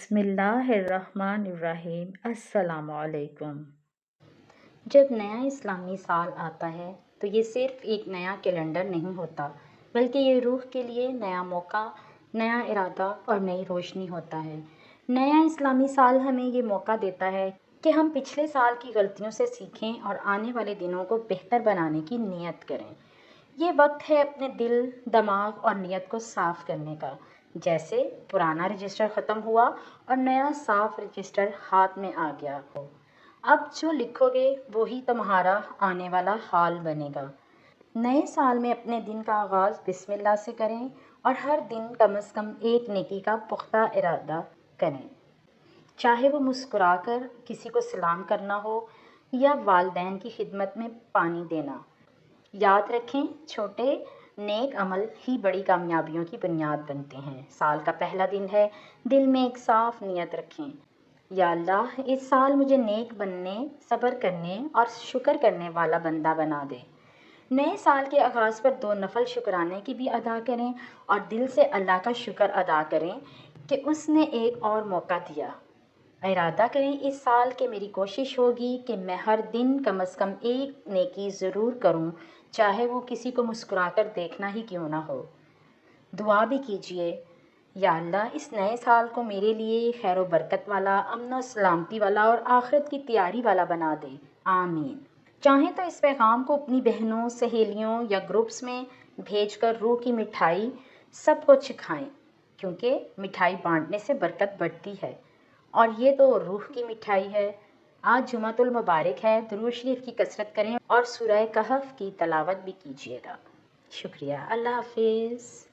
बिस्मिल्लाहिर्रहमानिर्रहीम। अस्सलाम वालेकुम। जब नया इस्लामी साल आता है तो ये सिर्फ़ एक नया कैलेंडर नहीं होता, बल्कि ये रूह के लिए नया मौका, नया इरादा और नई रोशनी होता है। नया इस्लामी साल हमें ये मौका देता है कि हम पिछले साल की गलतियों से सीखें और आने वाले दिनों को बेहतर बनाने की नीयत करें। ये वक्त है अपने दिल, दिमाग और नीयत को साफ़ करने का। जैसे पुराना रजिस्टर ख़त्म हुआ और नया साफ़ रजिस्टर हाथ में आ गया हो। अब जो लिखोगे वही तुम्हारा आने वाला हाल बनेगा। नए साल में अपने दिन का आगाज़ बिस्मिल्लाह से करें और हर दिन कम से कम एक नेकी का पुख्ता इरादा करें, चाहे वो मुस्कुराकर किसी को सलाम करना हो या वालिदैन की खिदमत में पानी देना। याद रखें, छोटे नेक अमल ही बड़ी कामयाबियों की बुनियाद बनते हैं। साल का पहला दिन है, दिल में एक साफ नियत रखें, या अल्लाह इस साल मुझे नेक बनने, सब्र करने और शुक्र करने वाला बंदा बना दे। नए साल के आगाज़ पर 2 नफल शुक्राने की भी अदा करें और दिल से अल्लाह का शुक्र अदा करें कि उसने एक और मौका दिया। इरादा करें इस साल के मेरी कोशिश होगी कि मैं हर दिन कम से कम एक नेकी ज़रूर करूं, चाहे वो किसी को मुस्कुराकर देखना ही क्यों ना हो। दुआ भी कीजिए, या अल्लाह इस नए साल को मेरे लिए खैर व बरकत वाला, अमन और सलामती वाला और आखिरत की तैयारी वाला बना दे। आमीन। चाहें तो इस पैगाम को अपनी बहनों, सहेलियों या ग्रुप्स में भेजकर रूह की मिठाई सबको छिखाएं, क्योंकि मिठाई बांटने से बरकत बढ़ती है और ये तो रूह की मिठाई है। आज जुमातुल मुबारक है, दुरूद शरीफ की कसरत करें और सूरह कहफ की तलावत भी कीजिएगा। शुक्रिया। अल्लाह हाफिज़।